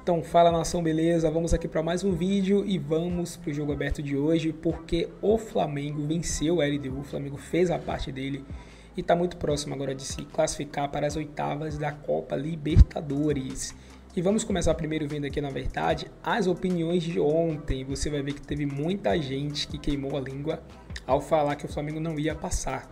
Então fala nação, beleza? Vamos aqui para mais um vídeo e vamos pro jogo aberto de hoje, porque o Flamengo venceu a LDU, o Flamengo fez a parte dele e está muito próximo agora de se classificar para as oitavas da Copa Libertadores. E vamos começar primeiro vendo aqui, na verdade, as opiniões de ontem. Você vai ver que teve muita gente que queimou a língua ao falar que o Flamengo não ia passar.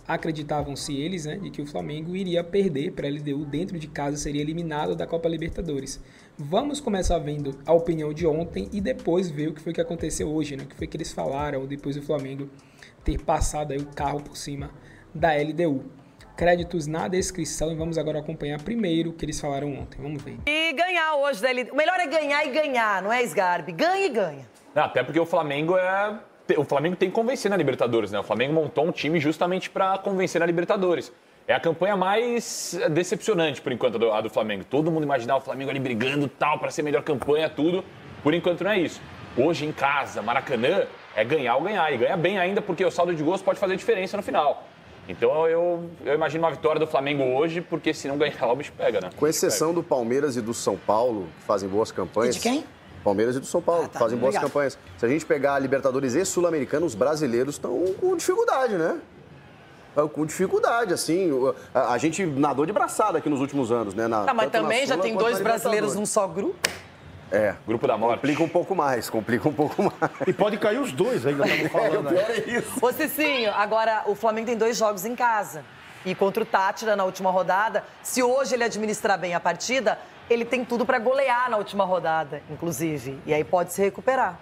Acreditavam-se eles, né, de que o Flamengo iria perder para a LDU dentro de casa, seria eliminado da Copa Libertadores. Vamos começar vendo a opinião de ontem e depois ver o que foi que aconteceu hoje, né, o que foi que eles falaram depois do Flamengo ter passado aí o carro por cima da LDU. Créditos na descrição e vamos agora acompanhar primeiro o que eles falaram ontem. Vamos ver. E ganhar hoje da LDU. O melhor é ganhar e ganhar, não é, Sgarbi? Ganha e ganha. Até porque o Flamengo tem que convencer na Libertadores, né? O Flamengo montou um time justamente para convencer na Libertadores. É a campanha mais decepcionante, por enquanto, a do Flamengo. Todo mundo imaginava o Flamengo ali brigando tal, para ser a melhor campanha, tudo. Por enquanto não é isso. Hoje em casa, Maracanã, é ganhar ou ganhar. E ganha bem ainda, porque o saldo de gols pode fazer diferença no final. Então eu imagino uma vitória do Flamengo hoje, porque se não ganhar lá o bicho pega, né? Com exceção do Palmeiras e do São Paulo, que fazem boas campanhas. E de quem? Palmeiras e do São Paulo, fazem boas campanhas. Se a gente pegar a Libertadores e Sul-Americana, os brasileiros estão com dificuldade, né? Com dificuldade, assim. A gente nadou de braçada aqui nos últimos anos, né? Mas também já tem dois brasileiros num só grupo? Grupo da morte. Complica um pouco mais. E pode cair os dois ainda, estamos falando. O pior é isso. Ô, Cicinho, agora o Flamengo tem 2 jogos em casa. E contra o Tátira na última rodada, se hoje ele administrar bem a partida, ele tem tudo para golear na última rodada, inclusive. E aí pode se recuperar.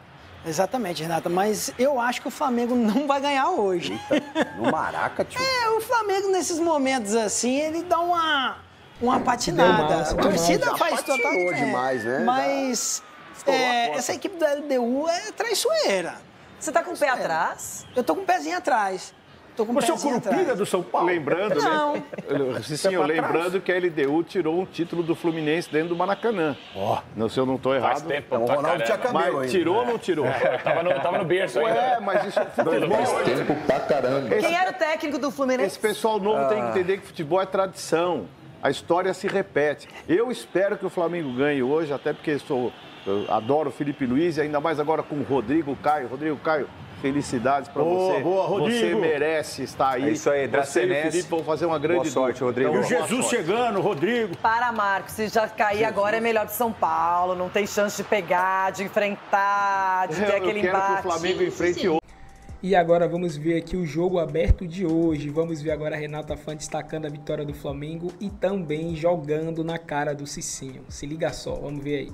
Exatamente, Renata, mas eu acho que o Flamengo não vai ganhar hoje. Eita, no Maraca, tio. O Flamengo nesses momentos assim, ele dá uma patinada. A torcida faz total demais, né? Mas essa equipe da LDU é traiçoeira. Você tá com o pé atrás? Eu tô com o pezinho atrás. Você é o Curupira do São Paulo? Lembrando, não. Né? Cicinho, lembrando que a LDU tirou um título do Fluminense dentro do Maracanã. Se eu não estou errado. Faz tempo, o Ronaldo tinha cabelo mas ainda. tirou ou não tirou? Tava no berço ainda. Mas isso Faz tempo pra caramba. Quem era o técnico do Fluminense? Esse pessoal novo tem que entender que futebol é tradição. A história se repete. Eu espero que o Flamengo ganhe hoje, até porque eu adoro o Felipe Luiz, e ainda mais agora com o Rodrigo Caio. Rodrigo Caio, felicidades para você. Boa, Rodrigo. Você merece estar aí. É isso aí, você e o Felipe vão fazer uma grande boa sorte, Rodrigo. E o Então, Jesus chegando, Rodrigo. Para, Marcos, se já cair agora é melhor que São Paulo. Não tem chance de pegar, de enfrentar, de ter aquele eu quero embate. que o Flamengo enfrente outro. E agora vamos ver aqui o jogo aberto de hoje. Vamos ver agora a Renata Fã destacando a vitória do Flamengo e também jogando na cara do Cicinho. Se liga só, vamos ver aí.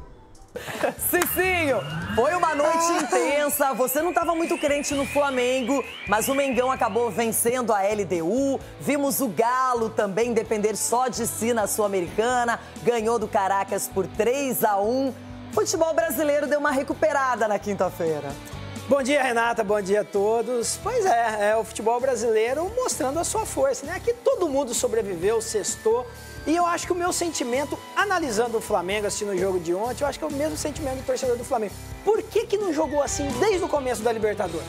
Cicinho, foi uma noite intensa, você não estava muito crente no Flamengo, mas o Mengão acabou vencendo a LDU, vimos o Galo também depender só de si na Sul-Americana, ganhou do Caracas por 3-1, futebol brasileiro deu uma recuperada na quinta-feira. Bom dia, Renata, bom dia a todos. Pois é o futebol brasileiro mostrando a sua força, né? Aqui todo mundo sobreviveu, sextou. E eu acho que o meu sentimento, analisando o Flamengo, assistindo o jogo de ontem, eu acho que é o mesmo sentimento do torcedor do Flamengo. Por que não jogou assim desde o começo da Libertadores?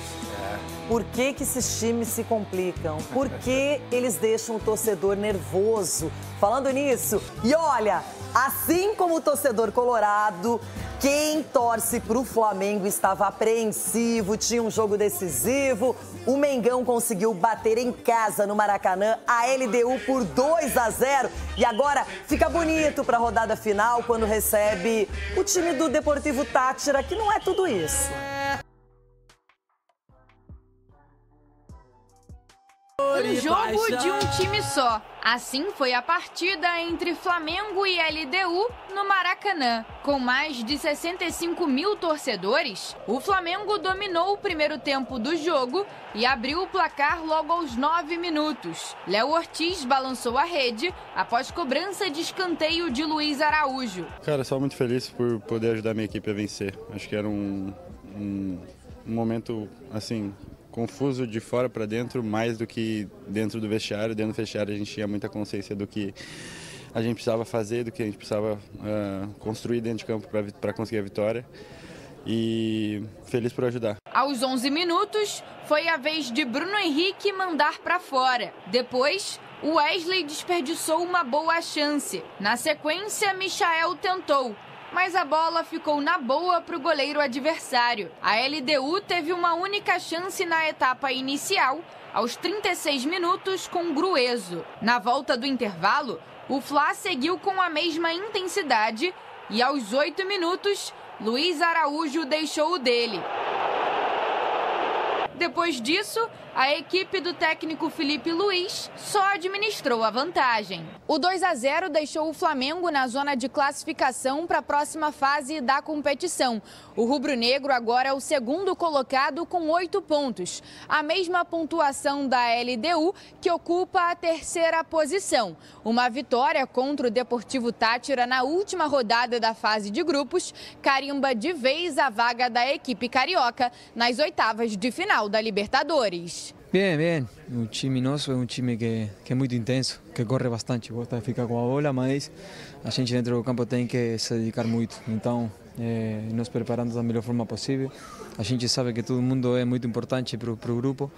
Por que esses times se complicam? Por que eles deixam o torcedor nervoso? Falando nisso, e olha, assim como o torcedor colorado, quem torce para o Flamengo estava apreensivo, tinha um jogo decisivo. O Mengão conseguiu bater em casa no Maracanã a LDU por 2-0. E agora fica bonito para a rodada final quando recebe o time do Deportivo Tátira, que não é tudo isso. Um jogo de um time só. Assim foi a partida entre Flamengo e LDU no Maracanã. Com mais de 65 mil torcedores, o Flamengo dominou o primeiro tempo do jogo e abriu o placar logo aos 9 minutos. Léo Ortiz balançou a rede após cobrança de escanteio de Luiz Araújo. Cara, só muito feliz por poder ajudar a minha equipe a vencer. Acho que era um momento, assim, confuso de fora para dentro, mais do que dentro do vestiário. Dentro do vestiário a gente tinha muita consciência do que a gente precisava fazer, do que a gente precisava construir dentro de campo para conseguir a vitória. E feliz por ajudar. Aos 11 minutos, foi a vez de Bruno Henrique mandar para fora. Depois, o Wesley desperdiçou uma boa chance. Na sequência, Michael tentou. mas a bola ficou na boa para o goleiro adversário. A LDU teve uma única chance na etapa inicial, aos 36 minutos, com Grueso. Na volta do intervalo, o Fla seguiu com a mesma intensidade e aos 8 minutos, Luiz Araújo deixou o dele. Depois disso, a equipe do técnico Filipe Luiz só administrou a vantagem. O 2-0 deixou o Flamengo na zona de classificação para a próxima fase da competição. O rubro-negro agora é o segundo colocado com 8 pontos, a mesma pontuação da LDU, que ocupa a terceira posição. Uma vitória contra o Deportivo Táchira na última rodada da fase de grupos carimba de vez a vaga da equipe carioca nas oitavas de final da Libertadores. Bien, bien. O time nosso é um time que é muito intenso, que corre bastante, gosta de ficar com a bola, mas a gente dentro do campo tem que se dedicar muito. Então, nos preparando da melhor forma possível. A gente sabe que todo mundo é muito importante para o grupo.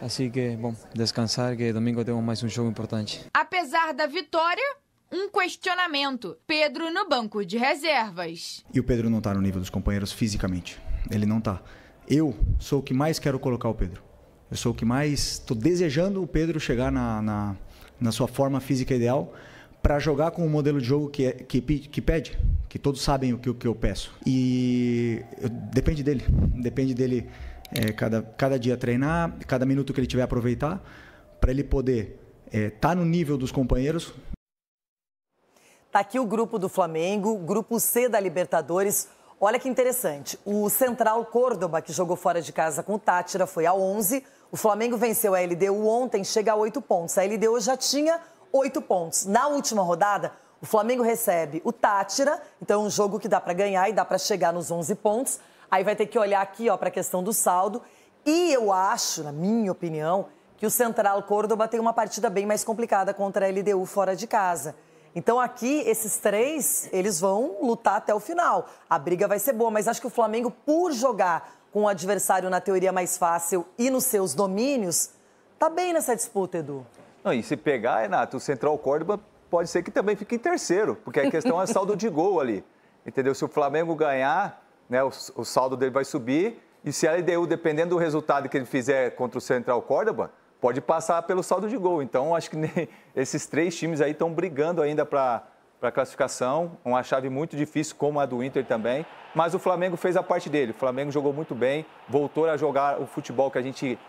Assim que, bom, descansar, que domingo temos mais um jogo importante. Apesar da vitória, um questionamento. Pedro no banco de reservas. E o Pedro não está no nível dos companheiros fisicamente. Ele não está. Eu sou o que mais quero colocar o Pedro. Eu sou o que mais estou desejando o Pedro chegar na sua forma física ideal para jogar com o modelo de jogo que pede, que todos sabem o que eu peço. E depende dele cada dia treinar, cada minuto que ele tiver aproveitar, para ele poder estar no nível dos companheiros. Tá aqui o grupo do Flamengo, grupo C da Libertadores. Olha que interessante, o Central Córdoba, que jogou fora de casa com o Táchira, foi a 11. O Flamengo venceu a LDU ontem, chega a 8 pontos. A LDU já tinha 8 pontos. Na última rodada, o Flamengo recebe o Táchira, então é um jogo que dá para ganhar e dá para chegar nos 11 pontos. Aí vai ter que olhar aqui para a questão do saldo. E eu acho, na minha opinião, que o Central Córdoba tem uma partida bem mais complicada contra a LDU fora de casa. Então aqui, esses três, eles vão lutar até o final. A briga vai ser boa, mas acho que o Flamengo, por jogar com o adversário na teoria mais fácil e nos seus domínios, tá bem nessa disputa, Edu. Não, e se pegar, Renato, o Central Córdoba pode ser que também fique em terceiro, porque a questão é saldo de gol ali, entendeu? Se o Flamengo ganhar, né, o saldo dele vai subir, e se a LDU, dependendo do resultado que ele fizer contra o Central Córdoba, pode passar pelo saldo de gol. Então, acho que esses três times aí estão brigando ainda para a classificação, uma chave muito difícil, como a do Inter também, mas o Flamengo fez a parte dele, o Flamengo jogou muito bem, voltou a jogar o futebol que a gente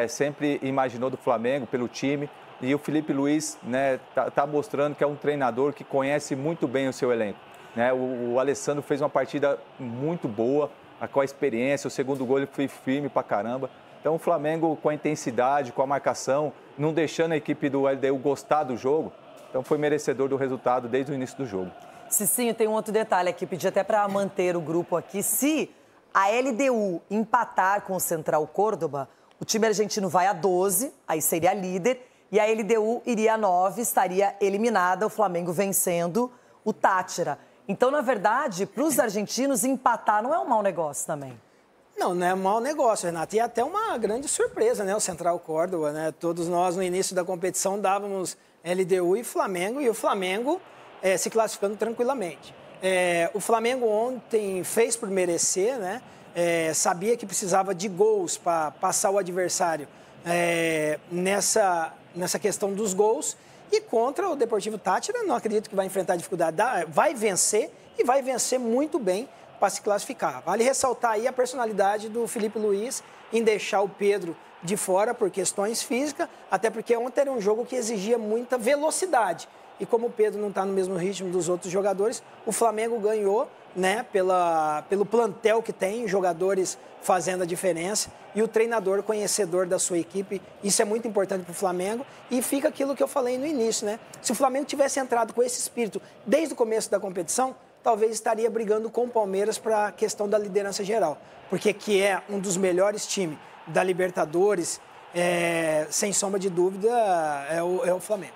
sempre imaginou do Flamengo, pelo time, e o Filipe Luiz, né, tá mostrando que é um treinador que conhece muito bem o seu elenco, né? O Alessandro fez uma partida muito boa, com a experiência, o segundo gol ele foi firme pra caramba. Então o Flamengo com a intensidade, com a marcação, não deixando a equipe do LDU gostar do jogo, então foi merecedor do resultado desde o início do jogo. Cicinho, tem um outro detalhe aqui, pedi até para manter o grupo aqui. Se a LDU empatar com o Central Córdoba, o time argentino vai a 12, aí seria líder, e a LDU iria a 9, estaria eliminada, o Flamengo vencendo o Táchira. Então, na verdade, para os argentinos, empatar não é um mau negócio também. Não, não é um mau negócio, Renato. E até uma grande surpresa, né? O Central Córdoba, né? Todos nós, no início da competição, dávamos LDU e Flamengo, e o Flamengo se classificando tranquilamente. O Flamengo ontem fez por merecer, né? Sabia que precisava de gols para passar o adversário nessa questão dos gols. E contra o Deportivo Táchira, não acredito que vai enfrentar dificuldade. Vai vencer e vai vencer muito bem para se classificar. Vale ressaltar aí a personalidade do Filipe Luiz em deixar o Pedro de fora por questões físicas, até porque ontem era um jogo que exigia muita velocidade. E como o Pedro não está no mesmo ritmo dos outros jogadores, o Flamengo ganhou, né, pelo plantel que tem, jogadores fazendo a diferença e o treinador conhecedor da sua equipe. Isso é muito importante para o Flamengo e fica aquilo que eu falei no início, né? Se o Flamengo tivesse entrado com esse espírito desde o começo da competição, talvez estaria brigando com o Palmeiras para a questão da liderança geral, porque que é um dos melhores times da Libertadores, sem sombra de dúvida, é o Flamengo.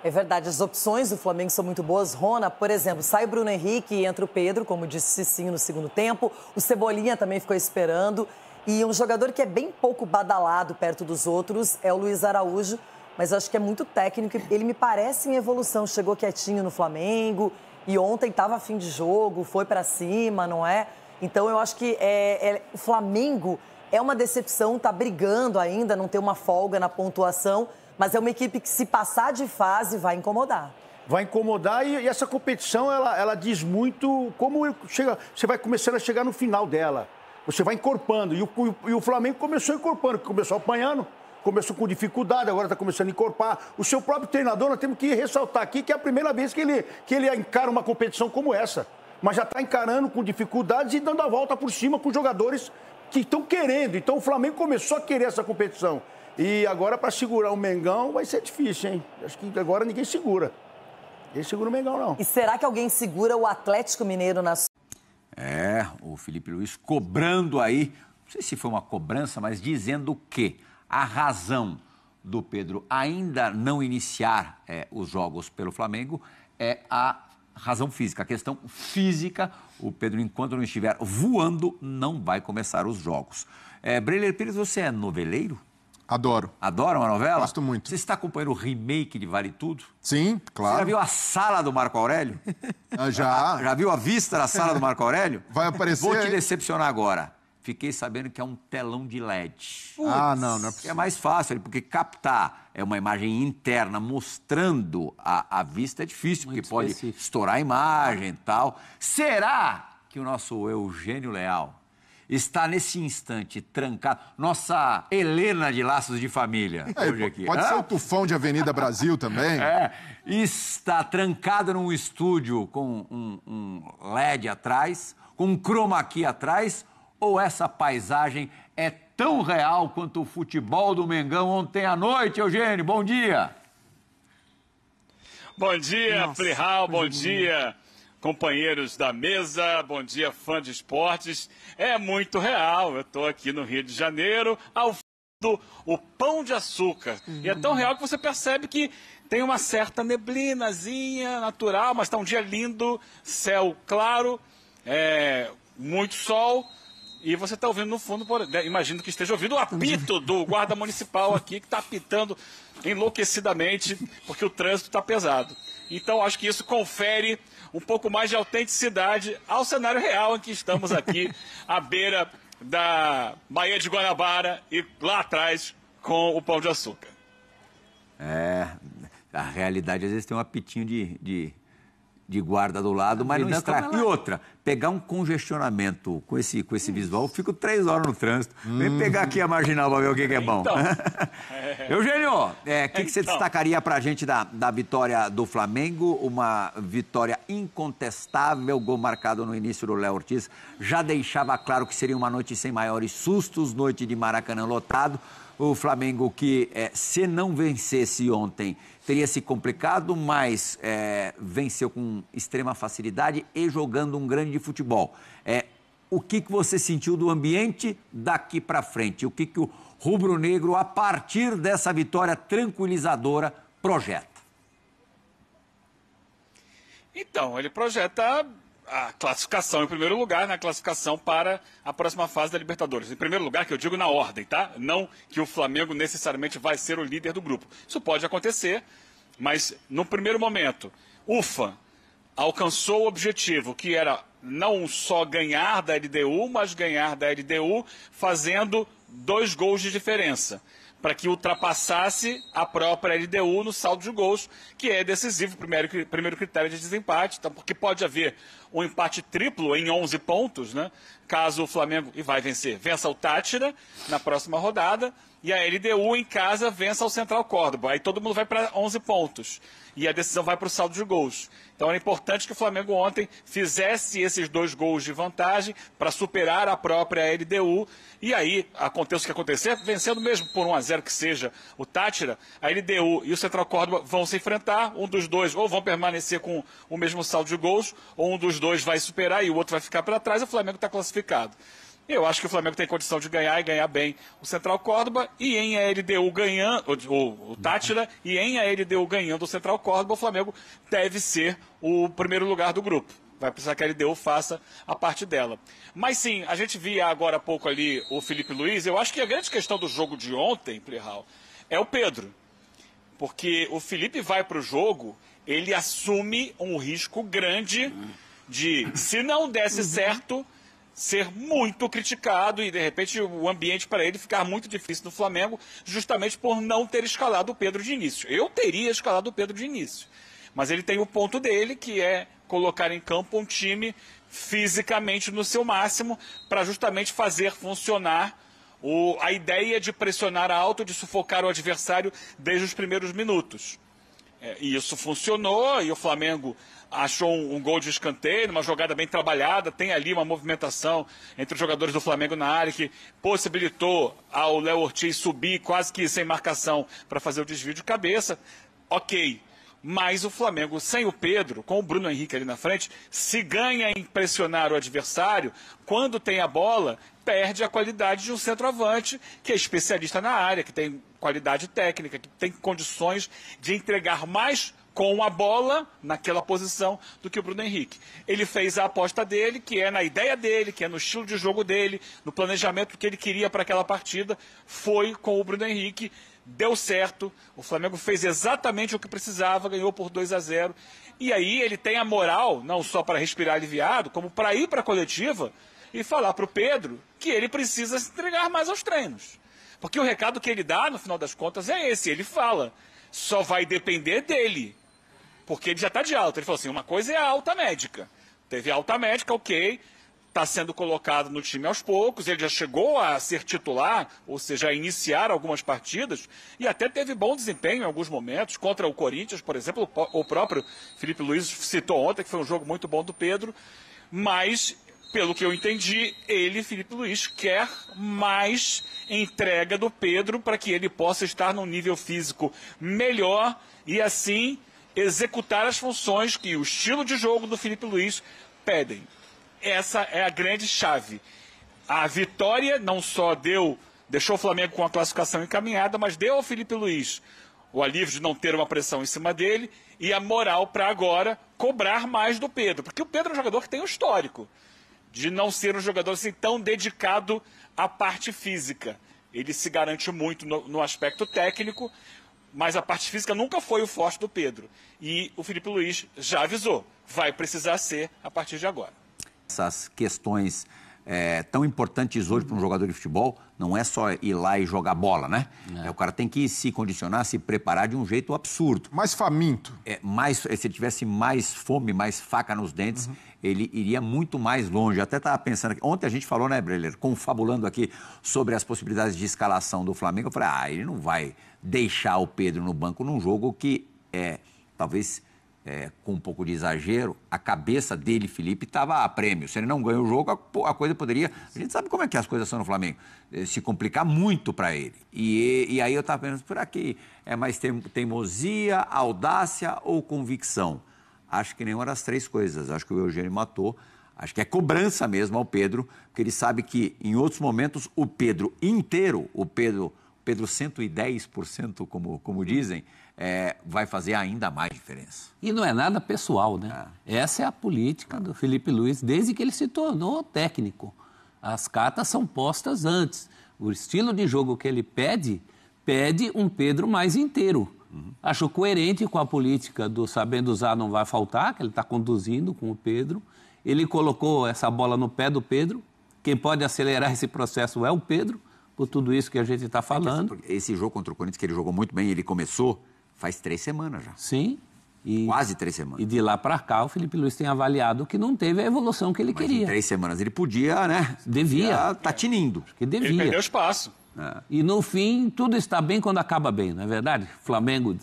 É verdade, as opções do Flamengo são muito boas. Rona, por exemplo, sai o Bruno Henrique e entra o Pedro, como disse Cicinho no segundo tempo. O Cebolinha também ficou esperando. E um jogador que é bem pouco badalado perto dos outros é o Luiz Araújo, mas eu acho que é muito técnico. Ele me parece em evolução, chegou quietinho no Flamengo. e ontem estava a fim de jogo, foi para cima, não é? Então eu acho que o Flamengo é uma decepção, tá brigando ainda, não tem uma folga na pontuação, mas é uma equipe que se passar de fase vai incomodar. Vai incomodar e essa competição, ela diz muito como você vai começando a chegar no final dela. Você vai encorpando. E o Flamengo começou encorpando, começou apanhando, começou com dificuldade, agora está começando a encorpar. O seu próprio treinador, nós temos que ressaltar aqui que é a primeira vez que ele encara uma competição como essa. Mas já está encarando com dificuldades e dando a volta por cima com jogadores que estão querendo. Então o Flamengo começou a querer essa competição. E agora, para segurar o Mengão, vai ser difícil, hein? Acho que agora ninguém segura. Ninguém segura o Mengão, não. E será que alguém segura o Atlético Mineiro na... O Felipe Luiz cobrando aí, não sei se foi uma cobrança, mas dizendo que a razão do Pedro ainda não iniciar os jogos pelo Flamengo é a razão física, a questão física. O Pedro, enquanto não estiver voando, não vai começar os jogos. Breler Pires, você é noveleiro? Adoro. Adora uma novela? Gosto muito. Você está acompanhando o remake de Vale Tudo? Sim, claro. Você já viu a sala do Marco Aurélio? Já. Já viu a vista da sala do Marco Aurélio? Vai aparecer... Vou te decepcionar agora. Fiquei sabendo que é um telão de LED. Não é possível. É mais fácil, porque captar uma imagem interna mostrando a vista é difícil, porque pode estourar a imagem e tal. Será que o nosso Eugênio Leal está nesse instante trancado? Nossa Helena de Laços de Família. Hoje aqui. Pode ser o Tufão de Avenida Brasil também. Está trancado num estúdio com um LED atrás, com um chroma key atrás, ou essa paisagem é tão real quanto o futebol do Mengão ontem à noite, Eugênio? Bom dia. Bom dia, Plihal, bom dia, companheiros da mesa, bom dia, fã de esportes. É muito real, eu estou aqui no Rio de Janeiro, ao fundo, o Pão de Açúcar. E é tão real que você percebe que tem uma certa neblinazinha natural, mas está um dia lindo, céu claro, muito sol. E você está ouvindo no fundo, imagino que esteja ouvindo o apito do guarda municipal aqui, que está apitando enlouquecidamente, porque o trânsito está pesado. Então, acho que isso confere um pouco mais de autenticidade ao cenário real em que estamos aqui, à beira da Baía de Guanabara e lá atrás com o Pão de Açúcar. A realidade às vezes tem um apitinho de guarda do lado, mas não estraga. E outra, pegar um congestionamento com esse visual, eu fico 3 horas no trânsito. Vem pegar aqui a Marginal para ver o que é bom. Então, Eugênio, o que você destacaria para a gente da vitória do Flamengo? Uma vitória incontestável, gol marcado no início do Léo Ortiz. Já deixava claro que seria uma noite sem maiores sustos, noite de Maracanã lotado. O Flamengo que, se não vencesse ontem, teria se complicado, mas venceu com extrema facilidade e jogando um grande futebol. O que você sentiu do ambiente daqui para frente? O que o rubro-negro, a partir dessa vitória tranquilizadora, projeta? Então, ele projeta a classificação em primeiro lugar, na classificação para a próxima fase da Libertadores. Em primeiro lugar, que eu digo na ordem, tá? Não que o Flamengo necessariamente vai ser o líder do grupo. Isso pode acontecer, mas no primeiro momento, ufa, alcançou o objetivo, que era não só ganhar da LDU, mas ganhar da LDU fazendo 2 gols de diferença, para que ultrapassasse a própria LDU no saldo de gols, que é decisivo, primeiro critério de desempate, então, porque pode haver um empate triplo em 11 pontos, né? Caso o Flamengo, e vai vencer, vença o Táchira na próxima rodada, e a LDU em casa vença o Central Córdoba. Aí todo mundo vai para 11 pontos. E a decisão vai para o saldo de gols. Então era importante que o Flamengo ontem fizesse esses 2 gols de vantagem para superar a própria LDU. E aí, aconteça o que acontecer, vencendo mesmo por 1-0 que seja o Táchira, a LDU e o Central Córdoba vão se enfrentar. Um dos dois ou vão permanecer com o mesmo saldo de gols, ou um dos dois vai superar e o outro vai ficar para trás. O Flamengo está classificado. Eu acho que o Flamengo tem condição de ganhar e ganhar bem o Central Córdoba, e em a LDU ganhando, o Táchira, e em a LDU ganhando o Central Córdoba, o Flamengo deve ser o primeiro lugar do grupo. Vai precisar que a LDU faça a parte dela. Mas sim, a gente via agora há pouco ali o Felipe Luiz. Eu acho que a grande questão do jogo de ontem, Plihal, é o Pedro. Porque o Felipe vai para o jogo ele assume um risco grande de, se não desse certo, ser muito criticado e, de repente, o ambiente para ele ficar muito difícil no Flamengo, justamente por não ter escalado o Pedro de início. Eu teria escalado o Pedro de início, mas ele tem o ponto dele, que é colocar em campo um time fisicamente no seu máximo para justamente fazer funcionar a ideia de pressionar alto, de sufocar o adversário desde os primeiros minutos. E isso funcionou, e o Flamengo achou um gol de escanteio, uma jogada bem trabalhada, tem ali uma movimentação entre os jogadores do Flamengo na área que possibilitou ao Léo Ortiz subir quase que sem marcação para fazer o desvio de cabeça. Ok, mas o Flamengo sem o Pedro, com o Bruno Henrique ali na frente, se ganha em pressionar o adversário, quando tem a bola, perde a qualidade de um centroavante que é especialista na área, que tem qualidade técnica, que tem condições de entregar mais com a bola naquela posição do que o Bruno Henrique. Ele fez a aposta dele, que é na ideia dele, que é no estilo de jogo dele, no planejamento que ele queria para aquela partida, foi com o Bruno Henrique, deu certo, o Flamengo fez exatamente o que precisava, ganhou por 2-0, e aí ele tem a moral, não só para respirar aliviado, como para ir para a coletiva e falar para o Pedro que ele precisa se entregar mais aos treinos. Porque o recado que ele dá, no final das contas, é esse. Ele fala, só vai depender dele. Porque ele já está de alta. Ele falou assim, uma coisa é a alta médica. Teve alta médica, ok, está sendo colocado no time aos poucos, ele já chegou a ser titular, ou seja, a iniciar algumas partidas, e até teve bom desempenho em alguns momentos, contra o Corinthians, por exemplo, o próprio Felipe Luiz citou ontem, que foi um jogo muito bom do Pedro, mas, pelo que eu entendi, ele, Felipe Luiz, quer mais entrega do Pedro para que ele possa estar num nível físico melhor e, assim, executar as funções que o estilo de jogo do Felipe Luiz pedem. Essa é a grande chave. A vitória não só deixou o Flamengo com a classificação encaminhada, mas deu ao Felipe Luiz o alívio de não ter uma pressão em cima dele e a moral para agora cobrar mais do Pedro. Porque o Pedro é um jogador que tem um histórico de não ser um jogador assim tão dedicado à parte física. Ele se garante muito no aspecto técnico, mas a parte física nunca foi o forte do Pedro. E o Felipe Luiz já avisou, vai precisar ser a partir de agora. Essas questões tão importantes hoje para um jogador de futebol não é só ir lá e jogar bola, né? O cara tem que se condicionar, se preparar de um jeito absurdo. Mais faminto. Se ele tivesse mais fome, mais faca nos dentes, ele iria muito mais longe. Até estava pensando aqui, ontem a gente falou, né, Breler, confabulando aqui sobre as possibilidades de escalação do Flamengo. Eu falei, ele não vai deixar o Pedro no banco num jogo que talvez... com um pouco de exagero, a cabeça dele, Felipe, estava a prêmio. Se ele não ganha o jogo, a coisa poderia... A gente sabe como é que as coisas são no Flamengo. Se complicar muito para ele. E aí eu estava pensando, será que é mais teimosia, audácia ou convicção? Acho que nenhuma das três coisas. Acho que o Eugênio matou. Acho que é cobrança mesmo ao Pedro, porque ele sabe que em outros momentos o Pedro inteiro, o Pedro 110%, como dizem, vai fazer ainda mais diferença. E não é nada pessoal, né? Essa é a política do Felipe Luiz desde que ele se tornou técnico. As cartas são postas antes. O estilo de jogo que ele pede um Pedro mais inteiro. Acho coerente com a política do sabendo usar não vai faltar, que ele está conduzindo com o Pedro. Ele colocou essa bola no pé do Pedro. Quem pode acelerar esse processo é o Pedro, por tudo isso que a gente está falando. Esse jogo contra o Corinthians, que ele jogou muito bem, ele começou... Faz 3 semanas já. Sim. Quase 3 semanas. E de lá para cá, o Felipe Luiz tem avaliado que não teve a evolução que ele queria. Em 3 semanas ele podia, né? Devia. Tá tinindo. Que devia. Ele perdeu espaço. E no fim, tudo está bem quando acaba bem, não é verdade? O Flamengo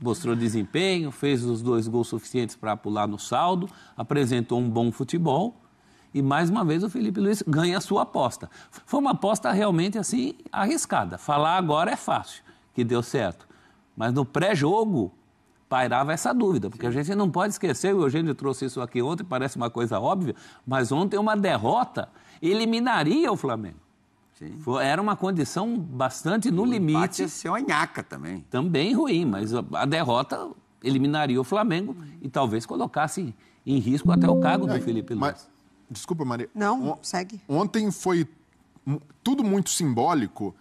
mostrou desempenho, fez os 2 gols suficientes para pular no saldo, apresentou um bom futebol. E mais uma vez o Felipe Luiz ganha a sua aposta. Foi uma aposta realmente assim arriscada. Falar agora é fácil, que deu certo. Mas no pré-jogo pairava essa dúvida, porque a gente não pode esquecer, o Eugênio trouxe isso aqui ontem, parece uma coisa óbvia, mas ontem uma derrota eliminaria o Flamengo. Era uma condição bastante no limite. Pode ser uma nhaca também. Também ruim, mas a derrota eliminaria o Flamengo e talvez colocasse em risco até o cargo do Felipe Luiz. Desculpa, Maria. Não, segue. Ontem foi tudo muito simbólico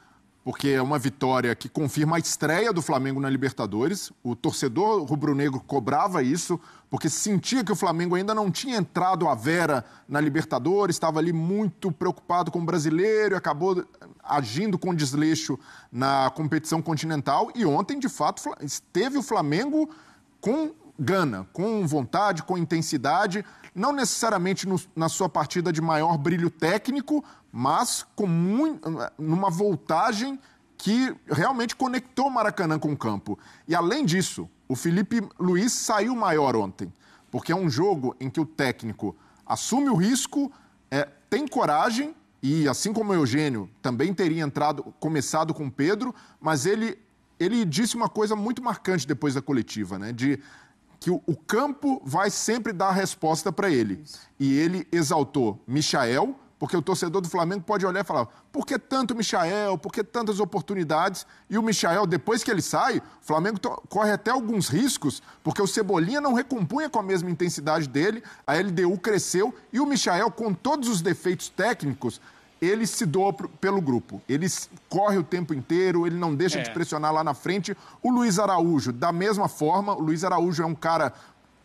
porque é uma vitória que confirma a estreia do Flamengo na Libertadores. O torcedor rubro-negro cobrava isso, porque sentia que o Flamengo ainda não tinha entrado à vera na Libertadores, estava ali muito preocupado com o brasileiro e acabou agindo com desleixo na competição continental. E ontem, de fato, esteve o Flamengo com gana, com vontade, com intensidade, não necessariamente na sua partida de maior brilho técnico, mas com numa voltagem que realmente conectou o Maracanã com o campo. E além disso, o Felipe Luiz saiu maior ontem, porque é um jogo em que o técnico assume o risco, tem coragem, e assim como o Eugênio também teria começado com o Pedro, mas ele disse uma coisa muito marcante depois da coletiva, né? Que o campo vai sempre dar a resposta para ele. E ele exaltou Michael, porque o torcedor do Flamengo pode olhar e falar: por que tanto Michael? Por que tantas oportunidades? E o Michael, depois que ele sai, o Flamengo corre até alguns riscos, porque o Cebolinha não recompunha com a mesma intensidade dele, a LDU cresceu, e o Michael, com todos os defeitos técnicos, ele se doa pelo grupo. Ele corre o tempo inteiro, ele não deixa de pressionar lá na frente. O Luiz Araújo, da mesma forma. O Luiz Araújo é um cara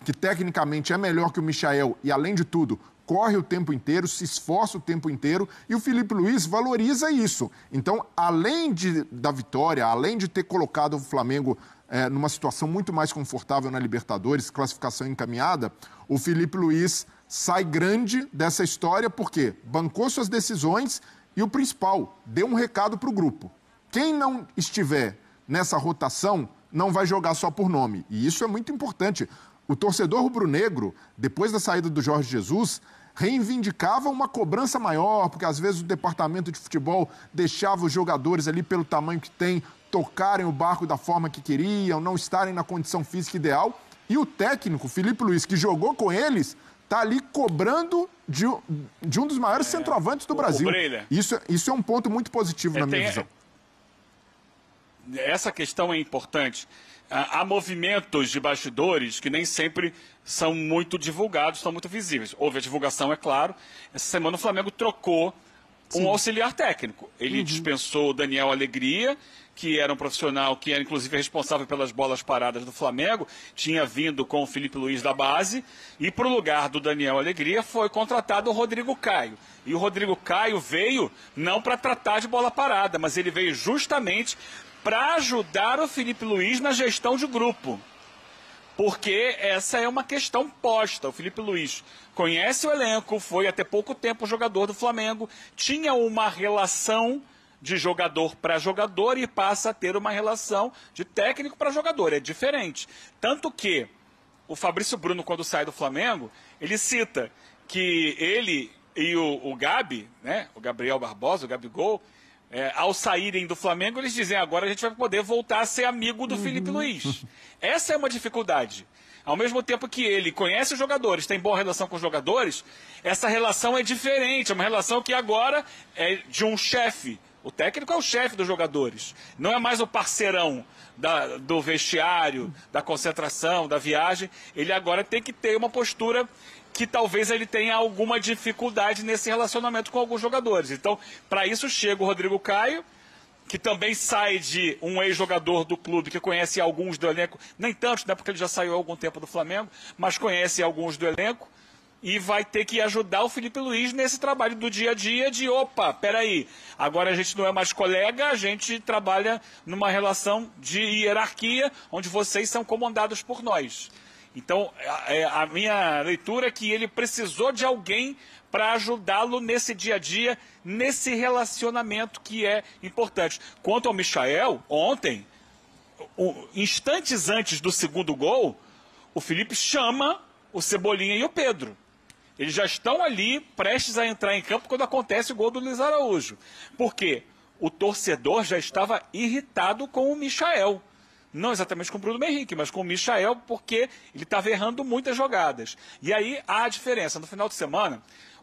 que tecnicamente é melhor que o Michael e, além de tudo, corre o tempo inteiro, se esforça o tempo inteiro. E o Felipe Luiz valoriza isso. Então, além da vitória, além de ter colocado o Flamengo numa situação muito mais confortável na Libertadores, classificação encaminhada, o Felipe Luiz sai grande dessa história porque bancou suas decisões e, o principal, deu um recado para o grupo. Quem não estiver nessa rotação não vai jogar só por nome. E isso é muito importante. O torcedor rubro-negro, depois da saída do Jorge Jesus, reivindicava uma cobrança maior, porque às vezes o departamento de futebol deixava os jogadores ali pelo tamanho que tem, tocarem o barco da forma que queriam, não estarem na condição física ideal. E o técnico, Felipe Luiz, que jogou com eles, está ali cobrando de um dos maiores centroavantes do Brasil. Isso é um ponto muito positivo na minha visão. Essa questão é importante. Há movimentos de bastidores que nem sempre são muito divulgados, são muito visíveis. Houve a divulgação, é claro. Essa semana o Flamengo trocou um auxiliar técnico. Ele dispensou o Daniel Alegria, que era um profissional que era inclusive responsável pelas bolas paradas do Flamengo, tinha vindo com o Felipe Luiz da base, e para o lugar do Daniel Alegria foi contratado o Rodrigo Caio. E o Rodrigo Caio veio não para tratar de bola parada, mas ele veio justamente para ajudar o Felipe Luiz na gestão de grupo. Porque essa é uma questão posta. O Felipe Luiz conhece o elenco, foi até pouco tempo jogador do Flamengo, tinha uma relação de jogador para jogador e passa a ter uma relação de técnico para jogador. É diferente. Tanto que o Fabrício Bruno, quando sai do Flamengo, ele cita que ele e o Gabi, né, o Gabriel Barbosa, o Gabigol, ao saírem do Flamengo, eles dizem: agora a gente vai poder voltar a ser amigo do Felipe Luiz. Essa é uma dificuldade. Ao mesmo tempo que ele conhece os jogadores, tem boa relação com os jogadores, essa relação é diferente, é uma relação que agora é de um chefe. O técnico é o chefe dos jogadores, não é mais o parceirão do vestiário, da concentração, da viagem. Ele agora tem que ter uma postura que talvez ele tenha alguma dificuldade nesse relacionamento com alguns jogadores. Então, para isso chega o Rodrigo Caio, que também sai de um ex-jogador do clube que conhece alguns do elenco, nem tantos, né, porque ele já saiu há algum tempo do Flamengo, mas conhece alguns do elenco, e vai ter que ajudar o Felipe Luiz nesse trabalho do dia a dia de: opa, peraí, agora a gente não é mais colega, a gente trabalha numa relação de hierarquia, onde vocês são comandados por nós. Então, a minha leitura é que ele precisou de alguém para ajudá-lo nesse dia a dia, nesse relacionamento que é importante. Quanto ao Michael, ontem, instantes antes do segundo gol, o Felipe chama o Cebolinha e o Pedro. Eles já estão ali, prestes a entrar em campo, quando acontece o gol do Luiz Araújo. Por quê? O torcedor já estava irritado com o Michael. Não exatamente com o Bruno Henrique, mas com o Michael, porque ele estava errando muitas jogadas. E aí há a diferença. No final de semana,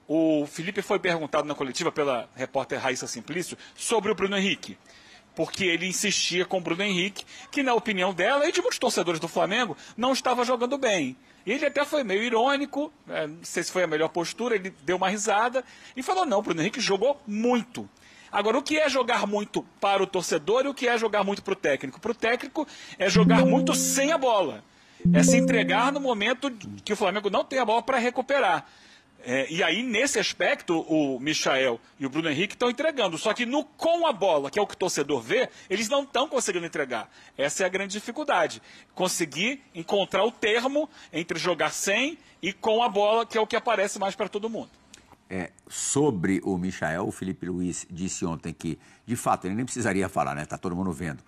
o Felipe foi perguntado na coletiva pela repórter Raíssa Simplício sobre o Bruno Henrique. Porque ele insistia com o Bruno Henrique, que na opinião dela e de muitos torcedores do Flamengo, não estava jogando bem. Ele até foi meio irônico, não sei se foi a melhor postura, ele deu uma risada e falou: não, o Bruno Henrique jogou muito. Agora, o que é jogar muito para o torcedor e o que é jogar muito para o técnico? Para o técnico é jogar muito sem a bola. É se entregar no momento que o Flamengo não tem a bola para recuperar. E aí, nesse aspecto, o Michael e o Bruno Henrique estão entregando. Só que com a bola, que é o que o torcedor vê, eles não estão conseguindo entregar. Essa é a grande dificuldade. Conseguir encontrar o termo entre jogar sem e com a bola, que é o que aparece mais para todo mundo. Sobre o Michael, o Felipe Luiz disse ontem que, de fato, ele nem precisaria falar, né? Está todo mundo vendo.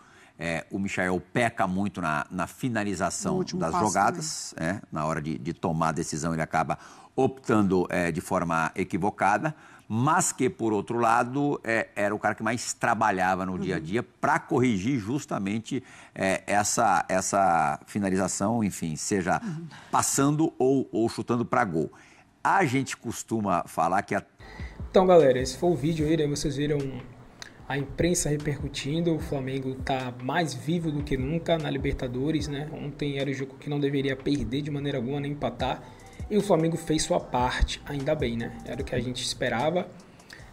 O Michael peca muito na finalização das jogadas, na hora de tomar a decisão ele acaba optando de forma equivocada, mas que, por outro lado, era o cara que mais trabalhava no dia a dia para corrigir justamente essa finalização, enfim, seja passando ou chutando para gol. A gente costuma falar que... Então, galera, esse foi o vídeo aí, né? Vocês viram a imprensa repercutindo, o Flamengo tá mais vivo do que nunca na Libertadores, né? Ontem era o jogo que não deveria perder de maneira alguma, nem empatar. E o Flamengo fez sua parte, ainda bem, né? Era o que a gente esperava,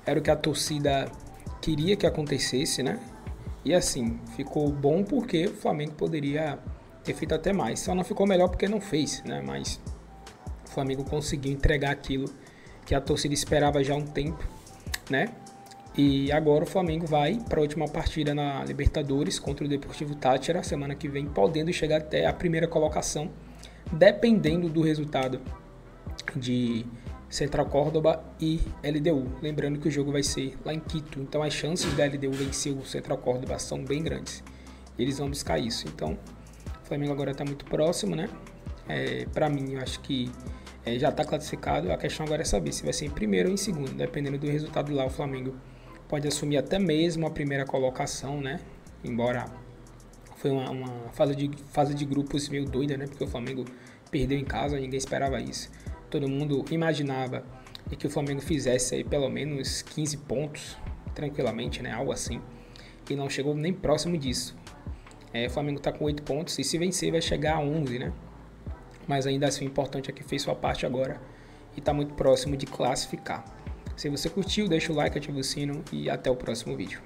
era o que a torcida queria que acontecesse, né? E assim, ficou bom porque o Flamengo poderia ter feito até mais. Só não ficou melhor porque não fez, né? Mas o Flamengo conseguiu entregar aquilo que a torcida esperava já há um tempo, né? E agora o Flamengo vai para a última partida na Libertadores contra o Deportivo Táchira, semana que vem, podendo chegar até a primeira colocação, dependendo do resultado de Central Córdoba e LDU. Lembrando que o jogo vai ser lá em Quito, então as chances da LDU vencer o Central Córdoba são bem grandes. Eles vão buscar isso. Então, o Flamengo agora está muito próximo, né? Para mim, eu acho que já está classificado. A questão agora é saber se vai ser em primeiro ou em segundo. Dependendo do resultado lá, o Flamengo pode assumir até mesmo a primeira colocação, né? Embora foi uma fase de grupos meio doida, né? Porque o Flamengo perdeu em casa, ninguém esperava isso. Todo mundo imaginava que o Flamengo fizesse aí pelo menos 15 pontos, tranquilamente, né? Algo assim. E não chegou nem próximo disso. O Flamengo está com 8 pontos e se vencer vai chegar a 11, né? Mas ainda assim o importante é que fez sua parte agora e está muito próximo de classificar. Se você curtiu, deixa o like, ativa o sino e até o próximo vídeo.